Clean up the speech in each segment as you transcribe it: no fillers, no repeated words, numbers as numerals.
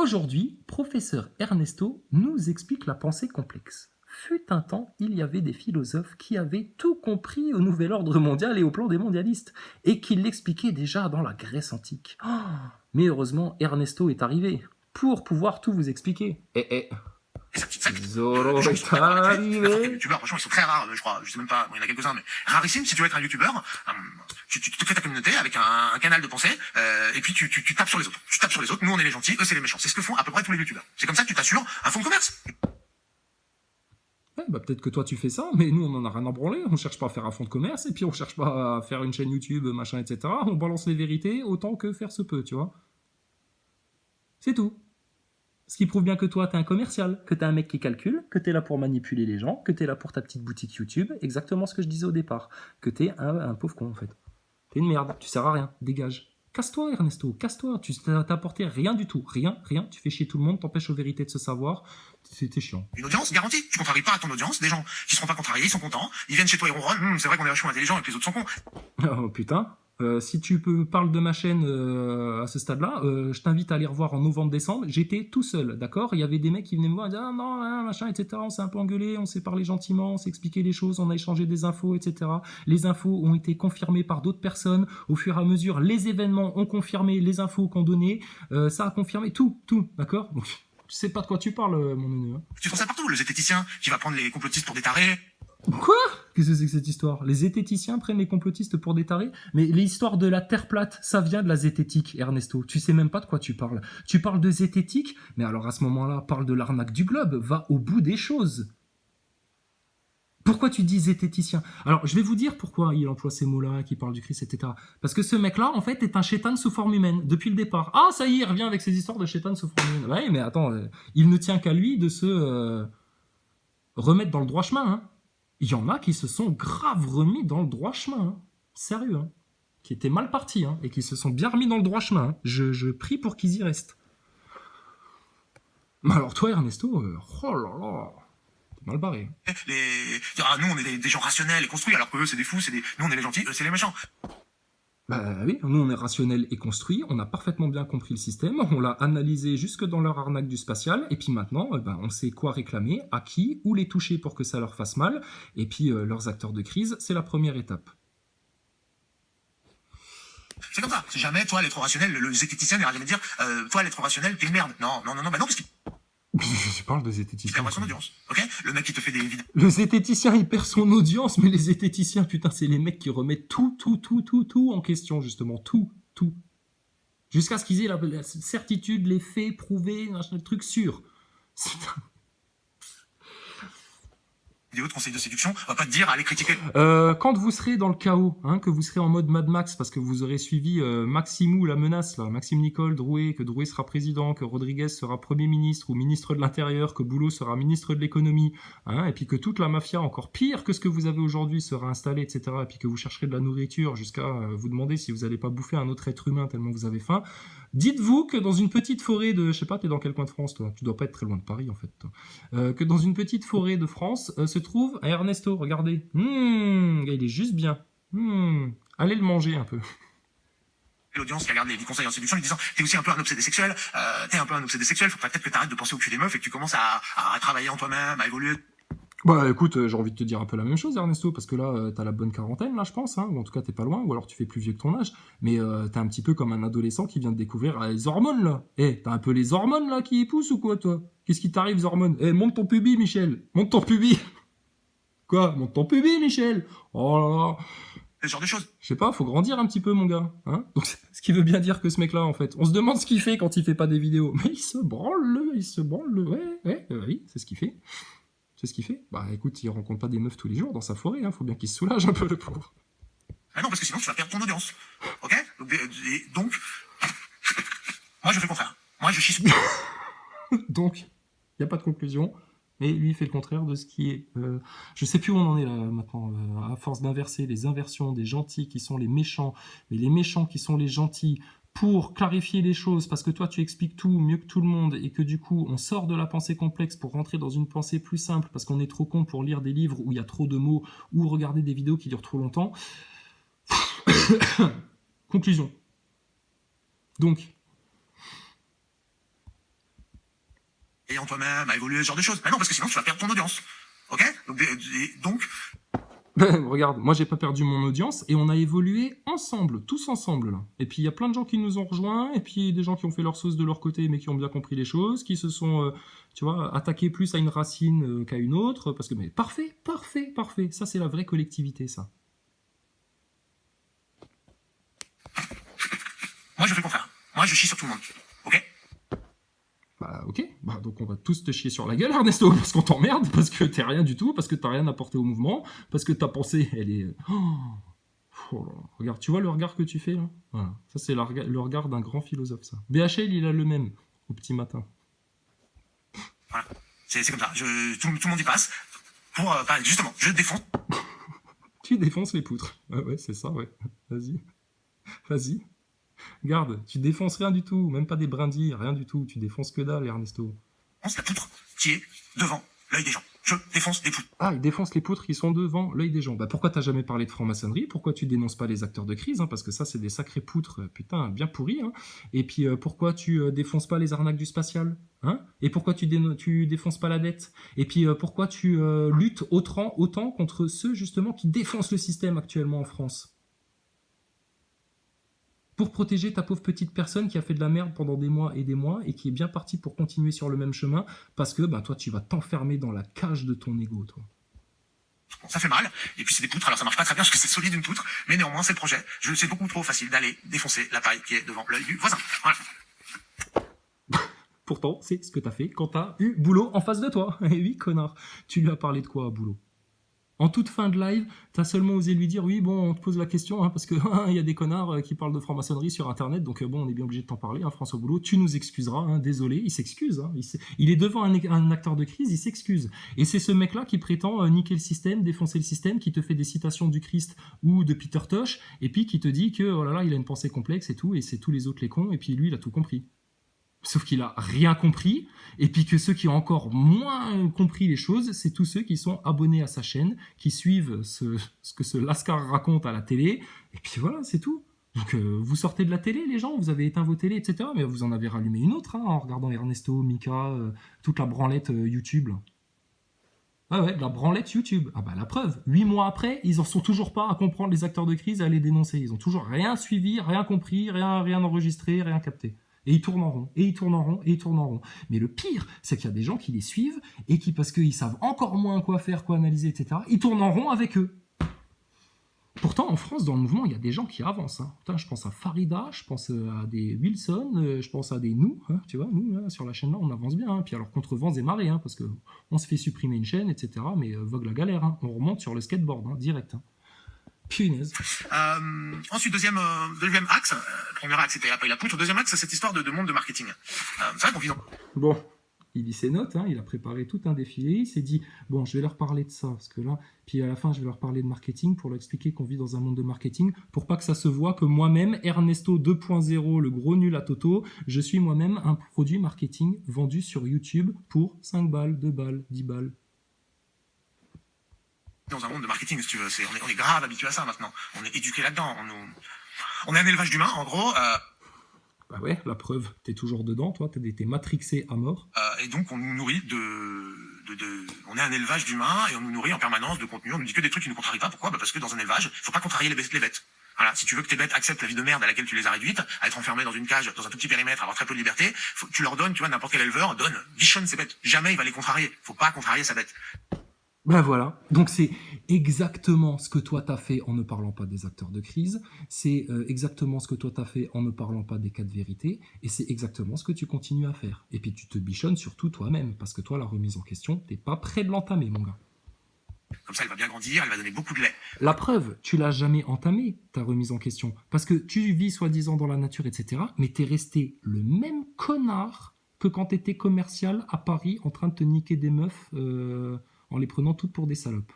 Aujourd'hui, professeur Ernesto nous explique la pensée complexe. Fut un temps, il y avait des philosophes qui avaient tout compris au nouvel ordre mondial et au plan des mondialistes, et qui l'expliquaient déjà dans la Grèce antique. Oh, mais heureusement, Ernesto est arrivé, pour pouvoir tout vous expliquer. Et sa petite sac. Zoro Je suis est super convaincu. Les arrivé. youtubeurs, franchement, ils sont très rares, je crois. Je sais même pas, bon, il y en a quelques-uns, mais rarissimes. Si tu veux être un youtubeur, tu te crées ta communauté avec un canal de pensée, et puis tu tapes sur les autres. Tu tapes sur les autres. Nous, on est les gentils, eux, c'est les méchants. C'est ce que font à peu près tous les youtubeurs. C'est comme ça que tu t'assures un fonds de commerce. Ouais, bah peut-être que toi tu fais ça, mais nous on en a rien à branler, on cherche pas à faire un fonds de commerce, et puis on cherche pas à faire une chaîne YouTube, machin, etc. On balance les vérités autant que faire se peut, tu vois. C'est tout. Ce qui prouve bien que toi t'es un commercial, que t'es un mec qui calcule, que t'es là pour manipuler les gens, que t'es là pour ta petite boutique YouTube, exactement ce que je disais au départ, que t'es un pauvre con en fait. T'es une merde, tu sers à rien, dégage. Casse-toi Ernesto, casse-toi, tu t'as apporté rien du tout, rien, tu fais chier tout le monde, t'empêches aux vérités de se savoir, c'était chiant. Une audience garantie. Tu contraries pas à ton audience. Des gens qui seront pas contrariés, ils sont contents. Ils viennent chez toi, ils ronronnent. C'est vrai qu'on est vachement intelligent et que les autres sont cons. Oh putain, si tu parles de ma chaîne à ce stade-là, je t'invite à aller revoir en novembre-décembre. J'étais tout seul, d'accord. Il y avait des mecs qui venaient me voir et disaient ah non, hein, machin, etc. On s'est un peu engueulé, on s'est parlé gentiment, on s'est expliqué les choses, on a échangé des infos, etc. Les infos ont été confirmées par d'autres personnes. Au fur et à mesure, les événements ont confirmé les infos qu'on donnait. Ça a confirmé tout, d'accord. Donc, tu sais pas de quoi tu parles, mon neveu. Hein. Tu trouves ça partout. Le zététicien qui va prendre les complotistes pour des tarés. Quoi? Qu'est-ce que c'est que cette histoire? Les zététiciens prennent les complotistes pour des tarés? Mais l'histoire de la Terre plate, ça vient de la zététique, Ernesto. Tu sais même pas de quoi tu parles. Tu parles de zététique? Mais alors à ce moment-là, parle de l'arnaque du globe. Va au bout des choses. Pourquoi tu dis zététicien? Alors, je vais vous dire pourquoi il emploie ces mots-là, qu'il parle du Christ, etc. Parce que ce mec-là, en fait, est un chétan sous forme humaine, depuis le départ. Ah, ça y est, il revient avec ses histoires de chétan sous forme humaine. Ouais, mais attends, il ne tient qu'à lui de se remettre dans le droit chemin, hein. Il y en a qui se sont grave remis dans le droit chemin, hein. Sérieux, hein. Qui étaient mal partis, hein, et qui se sont bien remis dans le droit chemin, hein. Je prie pour qu'ils y restent. Mais alors toi, Ernesto, oh là là, t'es mal barré. Nous, on est des gens rationnels et construits, alors que eux, c'est des fous, nous, on est les gentils, eux, c'est les méchants. Bah oui, nous on est rationnel et construit, on a parfaitement bien compris le système, on l'a analysé jusque dans leur arnaque du spatial, et puis maintenant, on sait quoi réclamer, à qui, où les toucher pour que ça leur fasse mal, et puis leurs acteurs de crise, c'est la première étape. C'est comme ça. Si jamais, toi, l'être rationnel, le zététicien n'ira jamais dire, toi, l'être rationnel, t'es une merde. Non, bah non, parce qu'il Je parle de zététicien. perd son audience, ok? Le mec qui te fait des vidéos. Le zététicien, il perd son audience, mais les zététiciens, putain, c'est les mecs qui remettent tout en question, justement. Tout. Jusqu'à ce qu'ils aient la certitude, les faits prouvés, le truc sûr. Vidéo de conseils de séduction, on va pas te dire, allez critiquer. Quand vous serez dans le chaos, hein, que vous serez en mode Mad Max, parce que vous aurez suivi Maximou, la menace, là, Maxime Nicole, Drouet, que Drouet sera président, que Rodriguez sera Premier ministre ou ministre de l'Intérieur, que Boulot sera ministre de l'Économie, hein, et puis que toute la mafia, encore pire que ce que vous avez aujourd'hui, sera installée, etc., et puis que vous chercherez de la nourriture jusqu'à vous demander si vous n'allez pas bouffer un autre être humain tellement vous avez faim, dites-vous que dans une petite forêt de... Je sais pas, t'es dans quel coin de France, toi? Tu dois pas être très loin de Paris, en fait, toi. Que dans une petite forêt de France se trouve Ernesto, regardez. Il est juste bien. Allez le manger un peu. L'audience qui regarde les conseils en séduction, lui disant, t'es aussi un peu un obsédé sexuel, faut peut-être que t'arrêtes de penser au cul des meufs et que tu commences à travailler en toi-même, à évoluer. Bah écoute, j'ai envie de te dire un peu la même chose, Ernesto, parce que là, t'as la bonne quarantaine, là, je pense, hein, ou en tout cas, t'es pas loin, ou alors tu fais plus vieux que ton âge, mais t'es un petit peu comme un adolescent qui vient de découvrir les hormones, là. T'as un peu les hormones, là, qui y poussent ou quoi, toi? Qu'est-ce qui t'arrive, les hormones? Monte ton pubis, Michel. Monte ton pubis. Quoi? Monte ton pubis, Michel. Oh là là. Ce genre de choses. Je sais pas, faut grandir un petit peu, mon gars. Hein, donc, ce qui veut bien dire que ce mec-là, en fait, on se demande ce qu'il fait quand il fait pas des vidéos. Mais il se branle, oui, c'est ce qu'il fait. C'est ce qu'il fait. Bah écoute, il rencontre pas des meufs tous les jours dans sa forêt, hein, faut bien qu'il se soulage un peu, le pauvre. Ah non, parce que sinon tu vas perdre ton audience. Ok? Donc, moi je fais le contraire. Moi je chie. Donc, il n'y a pas de conclusion. Mais lui, il fait le contraire de ce qui est... je sais plus où on en est là maintenant. À force d'inverser les inversions des gentils qui sont les méchants, mais les méchants qui sont les gentils, pour clarifier les choses, parce que toi, tu expliques tout mieux que tout le monde, et que du coup, on sort de la pensée complexe pour rentrer dans une pensée plus simple, parce qu'on est trop con pour lire des livres où il y a trop de mots, ou regarder des vidéos qui durent trop longtemps. Conclusion. Donc, en toi-même, à évoluer, ce genre de choses. Mais non, parce que sinon, tu vas perdre ton audience. Ok? Donc, Regarde, moi j'ai pas perdu mon audience et on a évolué ensemble, tous ensemble là. Et puis il y a plein de gens qui nous ont rejoints et puis des gens qui ont fait leur sauce de leur côté mais qui ont bien compris les choses, qui se sont, tu vois, attaqués plus à une racine qu'à une autre. Parce que, mais parfait, parfait, parfait. Ça c'est la vraie collectivité, ça. moi, je fais le contraire. Moi, je chie sur tout le monde. Ok? Bah ok, bah, donc on va tous te chier sur la gueule Ernesto, parce qu'on t'emmerde, parce que t'es rien du tout, parce que t'as rien apporté au mouvement, parce que ta pensée, elle est... Oh là là. Regarde, tu vois le regard que tu fais là? Voilà. Ça c'est le regard d'un grand philosophe, ça. BHL, il a le même, au petit matin. Voilà. C'est comme ça. Tout le monde y passe. Justement, je défonce. Tu défonces les poutres. Ouais, c'est ça, ouais. Vas-y. Vas-y. Garde, tu défonces rien du tout, même pas des brindilles, rien du tout. Tu défonces que dalle, Ernesto. La poutre qui est devant l'œil des gens. Je défonce des poutres. Ah, il défonce les poutres qui sont devant l'œil des gens. Bah pourquoi t'as jamais parlé de franc-maçonnerie? Pourquoi tu dénonces pas les acteurs de crise, hein? Parce que ça, c'est des sacrées poutres, putain, bien pourries. Hein. Et puis, pourquoi tu défonces pas les arnaques du spatial, hein? Et pourquoi tu défonces pas la dette? Et puis, pourquoi tu luttes autant contre ceux, justement, qui défoncent le système actuellement en France? Pour protéger ta pauvre petite personne qui a fait de la merde pendant des mois et qui est bien partie pour continuer sur le même chemin parce que bah, toi, tu vas t'enfermer dans la cage de ton ego, toi. Bon, ça fait mal, et puis c'est des poutres, alors ça marche pas très bien parce que c'est solide une poutre, mais néanmoins c'est le projet. C'est beaucoup trop facile d'aller défoncer la paille qui est devant l'œil du voisin. Voilà. Pourtant, c'est ce que t'as fait quand t'as eu Boulot en face de toi. Et oui, connard. Tu lui as parlé de quoi, Boulot? En toute fin de live, t'as seulement osé lui dire oui, bon, on te pose la question, hein, parce que il y a des connards qui parlent de franc-maçonnerie sur Internet, donc bon, on est bien obligé de t'en parler, hein, François Boulot, tu nous excuseras, hein, désolé, il s'excuse, hein, il est devant un acteur de crise, il s'excuse. Et c'est ce mec-là qui prétend niquer le système, défoncer le système, qui te fait des citations du Christ ou de Peter Tosh, et puis qui te dit que, oh là là, il a une pensée complexe et tout, et c'est tous les autres les cons, et puis lui, il a tout compris. Sauf qu'il a rien compris, et puis que ceux qui ont encore moins compris les choses, c'est tous ceux qui sont abonnés à sa chaîne, qui suivent ce que ce Lascar raconte à la télé, et puis voilà, c'est tout. Donc vous sortez de la télé, les gens, vous avez éteint vos télés, etc. Mais vous en avez rallumé une autre, hein, en regardant Ernesto, Mika, toute la branlette YouTube. Là. Ah ouais, la branlette YouTube. Ah bah la preuve, 8 mois après, ils en sont toujours pas à comprendre les acteurs de crise et à les dénoncer. Ils ont toujours rien suivi, rien compris, rien enregistré, rien capté. Et ils tournent en rond, et ils tournent en rond, et ils tournent en rond. Mais le pire, c'est qu'il y a des gens qui les suivent, et qui, parce qu'ils savent encore moins quoi faire, quoi analyser, etc., ils tournent en rond avec eux. Pourtant, en France, dans le mouvement, il y a des gens qui avancent. Hein. Putain, je pense à Farida, je pense à des Wilson, je pense à des nous. Hein, tu vois, nous, là, sur la chaîne là, on avance bien. Hein. Puis alors, contre vents et marées, hein, parce qu'on se fait supprimer une chaîne, etc., mais vogue la galère. Hein. On remonte sur le skateboard, hein, direct. Hein. Punaise. Ensuite, deuxième axe. Premier axe, c'était la paille la poutre. Deuxième axe, c'est cette histoire de monde de marketing. C'est vrai qu'on vit dans... Bon, il lit ses notes, hein, il a préparé tout un défilé. Il s'est dit, bon, je vais leur parler de ça, parce que là, puis à la fin, je vais leur parler de marketing pour leur expliquer qu'on vit dans un monde de marketing, pour pas que ça se voit que moi-même, Ernesto 2.0, le gros nul à Toto, je suis moi-même un produit marketing vendu sur YouTube pour 5 balles, 2 balles, 10 balles. Dans un monde de marketing, si tu veux. On est grave habitué à ça maintenant. On est éduqué là-dedans. On est un élevage d'humains, en gros. Bah ouais, la preuve, t'es toujours dedans, toi, t'es matrixé à mort. Et donc, on nous nourrit on est un élevage d'humains et on nous nourrit en permanence de contenu. On nous dit que des trucs qui ne nous contrarient pas. Pourquoi? Parce que dans un élevage, il faut pas contrarier les bêtes. Voilà, si tu veux que tes bêtes acceptent la vie de merde à laquelle tu les as réduites, à être enfermées dans une cage, dans un tout petit périmètre, à avoir très peu de liberté, tu leur donnes, tu vois, n'importe quel éleveur bichonne ses bêtes. Jamais il va les contrarier. Faut pas contrarier sa bête. Ben voilà, donc c'est exactement ce que toi t'as fait en ne parlant pas des acteurs de crise, c'est exactement ce que toi t'as fait en ne parlant pas des cas de vérité, et c'est exactement ce que tu continues à faire. Et puis tu te bichonnes surtout toi-même, parce que toi, la remise en question, t'es pas prêt de l'entamer, mon gars. Comme ça, elle va bien grandir, elle va donner beaucoup de lait. La preuve, tu l'as jamais entamée, ta remise en question, parce que tu vis soi-disant dans la nature, etc., mais t'es resté le même connard que quand t'étais commercial à Paris en train de te niquer des meufs... en les prenant toutes pour des salopes.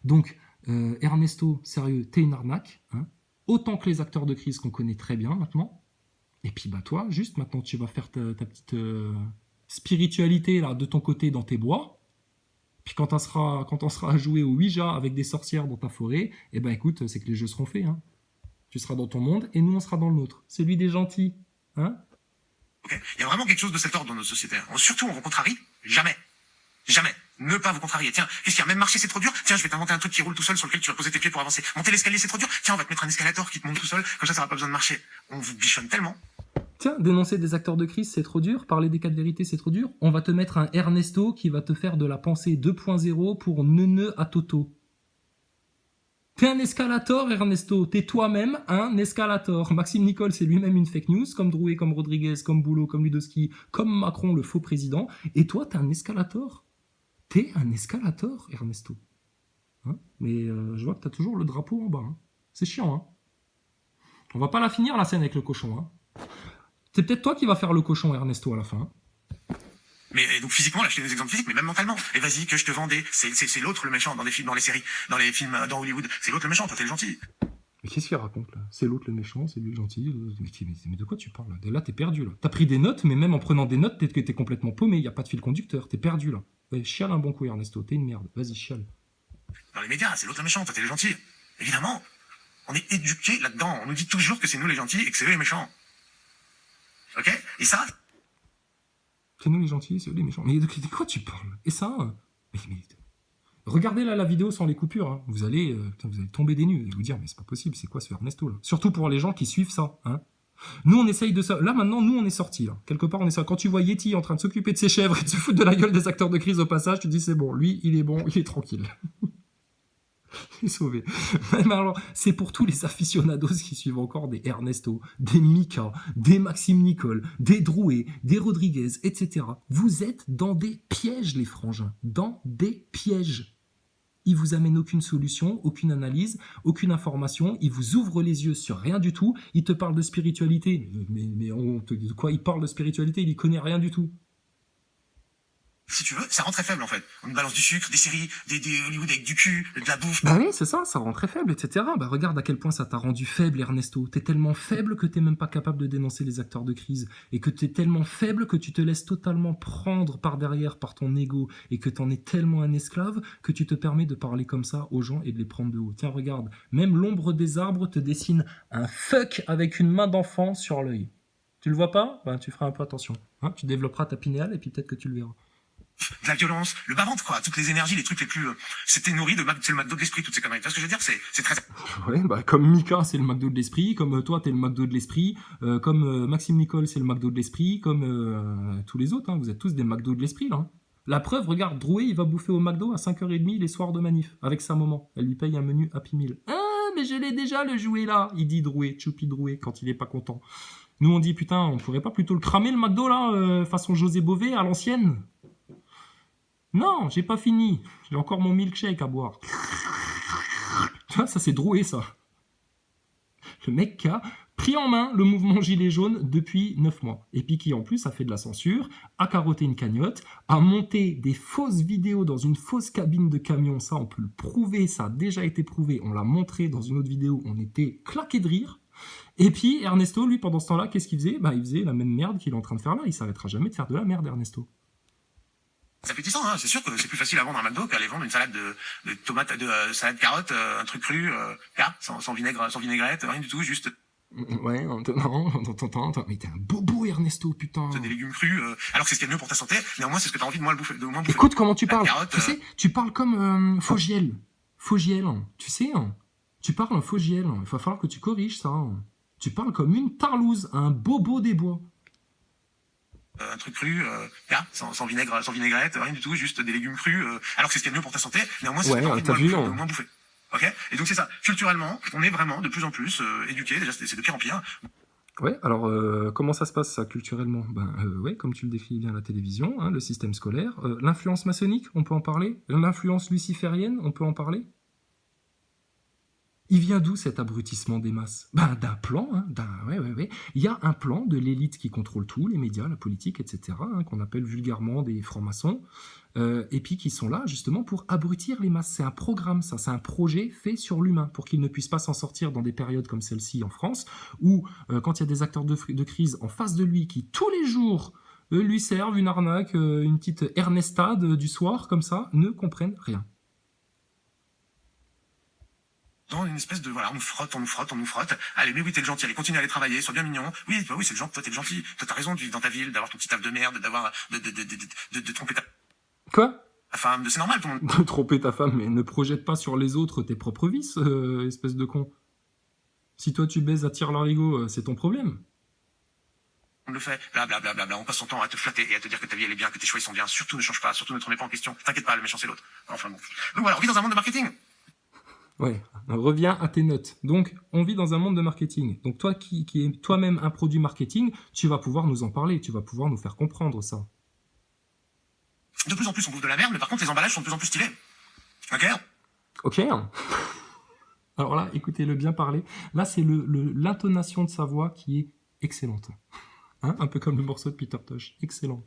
Donc, Ernesto, sérieux, t'es une arnaque, hein, autant que les acteurs de crise qu'on connaît très bien maintenant. Et puis, bah toi, juste maintenant, tu vas faire ta petite spiritualité là, de ton côté dans tes bois. Puis quand on sera à jouer au Ouija avec des sorcières dans ta forêt, eh ben écoute, c'est que les jeux seront faits. Hein. Tu seras dans ton monde et nous, on sera dans le nôtre. Celui des gentils. Hein. Okay. Il y a vraiment quelque chose de cet ordre dans notre société. Surtout, on vous contrarie jamais. Jamais. Ne pas vous contrarier. Tiens, qu'est-ce qu'il y a? Même marcher, c'est trop dur. Tiens, je vais t'inventer un truc qui roule tout seul sur lequel tu vas poser tes pieds pour avancer. Monter l'escalier, c'est trop dur. Tiens, on va te mettre un escalator qui te monte tout seul. Comme ça va pas besoin de marcher. On vous bichonne tellement. Tiens, dénoncer des acteurs de crise, c'est trop dur. Parler des cas de vérité, c'est trop dur. On va te mettre un Ernesto qui va te faire de la pensée 2.0 pour neuneu à Toto. T'es un escalator, Ernesto. T'es toi-même un escalator. Maxime Nicole, c'est lui-même une fake news, comme Drouet, comme Rodriguez, comme Boulot, comme Ludowski, comme Macron, le faux président. Et toi, t'es un escalator. T'es un escalator, Ernesto. Hein, mais je vois que t'as toujours le drapeau en bas. Hein. C'est chiant, hein. On va pas la finir, la scène avec le cochon, hein. C'est peut-être toi qui vas faire le cochon, Ernesto, à la fin. Mais donc physiquement, là je te donne des exemples physiques, mais même mentalement. Et vas-y, que je te vendais. C'est l'autre le méchant dans les films, dans les séries, dans les films, dans Hollywood. C'est l'autre le méchant, toi t'es le gentil. Mais qu'est-ce qu'il raconte, là? C'est l'autre le méchant, c'est lui le gentil. Mais de quoi tu parles, là? Là, t'es perdu, là. T'as pris des notes, mais même en prenant des notes, t'es complètement paumé. Y a pas de fil conducteur. T'es perdu, là. Ouais, chiale un bon coup, Ernesto. T'es une merde. Vas-y, chiale. Dans les médias, c'est l'autre le méchant, toi t'es le gentil. Évidemment. On est éduqués là-dedans. On nous dit toujours que c'est nous les gentils et que c'est eux les méchants. Ok? Et ça, C'est nous les gentils, c'est eux les méchants. Mais de quoi tu parles? Et ça mais regardez là la vidéo sans les coupures. Hein. Vous allez tomber des nues et vous dire mais c'est pas possible, c'est quoi ce Ernesto là? Surtout pour les gens qui suivent ça. Hein. Nous on essaye de ça. Là maintenant nous on est sortis là. Quelque part on est sortis. Quand tu vois Yeti en train de s'occuper de ses chèvres et de se foutre de la gueule des acteurs de crise au passage, tu te dis c'est bon, lui il est bon, il est tranquille. Il est sauvé. Mais alors, c'est pour tous les aficionados qui suivent encore des Ernesto, des Mika, des Maxime Nicole, des Drouet, des Rodriguez, etc. Vous êtes dans des pièges, les frangins. Dans des pièges. Ils vous amènent aucune solution, aucune analyse, aucune information. Ils vous ouvrent les yeux sur rien du tout. Ils te parlent de spiritualité. Mais on te dit de quoi il parle de spiritualité? Il y connaît rien du tout. si tu veux, ça rend très faible en fait. On nous balance du sucre, des séries, des Hollywood avec du cul, de la bouffe. Bah oui, c'est ça rend très faible, etc. Bah regarde à quel point ça t'a rendu faible, Ernesto. T'es tellement faible que t'es même pas capable de dénoncer les acteurs de crise. Et que t'es tellement faible que tu te laisses totalement prendre par derrière par ton ego. Et que t'en es tellement un esclave que tu te permets de parler comme ça aux gens et de les prendre de haut. Tiens, regarde, même l'ombre des arbres te dessine un fuck avec une main d'enfant sur l'œil. Tu le vois pas? Ben tu feras un peu attention. Hein, tu développeras ta pinéale et puis peut-être que tu le verras. De la violence, le bas-ventre, quoi, toutes les énergies, les trucs les plus... c'était nourri de... c'est le McDo de l'esprit, toutes ces conneries. Tu vois ce que je veux dire? C'est très... Ouais, bah comme Mika, c'est le McDo de l'esprit, comme toi, t'es le McDo de l'esprit, comme Maxime Nicole, c'est le McDo de l'esprit, comme tous les autres, hein, vous êtes tous des McDo de l'esprit, là. Hein. La preuve, regarde, Drouet, il va bouffer au McDo à 5h30 les soirs de manif, avec sa maman. Elle lui paye un menu Happy Meal. Ah, mais je l'ai déjà, le jouet, là, il dit Drouet, Choupi Drouet, quand il est pas content. Nous, on dit, putain, on pourrait pas plutôt le cramer, le McDo, là, façon José Bové, à l'ancienne? Non, j'ai pas fini. J'ai encore mon milkshake à boire. Tu vois, ça c'est Drouet, ça. Le mec qui a pris en main le mouvement Gilet jaune depuis 9 mois. Et puis qui en plus a fait de la censure, a carotté une cagnotte, a monté des fausses vidéos dans une fausse cabine de camion. Ça, on peut le prouver, ça a déjà été prouvé. On l'a montré dans une autre vidéo, on était claqués de rire. Et puis Ernesto, lui, pendant ce temps-là, qu'est-ce qu'il faisait? Bah, il faisait la même merde qu'il est en train de faire là. Il s'arrêtera jamais de faire de la merde, Ernesto. C'est appétissant, hein. C'est sûr que c'est plus facile à vendre un McDo qu'aller vendre une salade de tomates, salade carotte, un truc cru, sans vinaigre, sans vinaigrette, rien du tout, juste Ouais, non, mais t'es un bobo, Ernesto, putain. des légumes crus, alors que c'est ce qu'il y a de mieux pour ta santé. Néanmoins, c'est ce que t'as envie de moins bouffer. Écoute comment tu parles. Carotte, Tu sais, tu parles comme Fogiel. Fogiel, tu sais, hein. Tu parles en Fogiel. Il va falloir que tu corriges ça. Hein. Tu parles comme une tarlouse, un bobo des bois. Un truc cru, sans vinaigre, sans vinaigrette, rien du tout, juste des légumes crus, alors que c'est ce qu'il y a de mieux pour ta santé. Néanmoins, c'est ce que t'as envie de moins bouffer. Ok? Et donc c'est ça. Culturellement, on est vraiment de plus en plus éduqués. Déjà, c'est de pire en pire. Ouais, alors comment ça se passe ça culturellement? Ouais, comme tu le décris bien à la télévision, hein, le système scolaire, l'influence maçonnique, on peut en parler, l'influence luciférienne, on peut en parler. Il vient d'où cet abrutissement des masses? Ben d'un plan, hein, ouais. Il y a un plan de l'élite qui contrôle tout, les médias, la politique, etc., hein, qu'on appelle vulgairement des francs-maçons, et puis qui sont là justement pour abrutir les masses. C'est un programme, ça, c'est un projet fait sur l'humain, pour qu'il ne puisse pas s'en sortir dans des périodes comme celle-ci en France, où quand il y a des acteurs de crise en face de lui qui tous les jours lui servent une arnaque, une petite ernestade du soir comme ça, ne comprennent rien. dans une espèce de, voilà, on nous frotte, on nous frotte, on nous frotte. Allez, mais oui, t'es le gentil, allez, continue à aller travailler, sois bien mignon. Oui, bah oui, c'est le gentil, toi, t'es le gentil. Toi, t'as raison de vivre dans ta ville, d'avoir ton petit taf de merde, de tromper ta Quoi? femme, c'est normal, tout le monde De tromper ta femme, mais ne projette pas sur les autres tes propres vices, espèce de con. Si toi tu baises à tire-larigot, c'est ton problème. le fait, blablabla, on passe son temps à te flatter et à te dire que ta vie elle est bien, que tes choix ils sont bien, surtout ne change pas, surtout ne te remets pas en question, t'inquiète pas, le méchant c'est l'autre. Enfin bon. Donc voilà, on vit dans un monde de marketing. Ouais, reviens à tes notes. Donc, on vit dans un monde de marketing. Donc, toi qui es toi-même un produit marketing, tu vas pouvoir nous en parler, tu vas pouvoir nous faire comprendre ça. De plus en plus on bouffe de la merde, mais par contre les emballages sont de plus en plus stylés. Ok? Ok. Alors là, écoutez-le bien parler. Là, c'est l'intonation de sa voix qui est excellente. Hein, un peu comme le morceau de Peter Tosh. Excellent.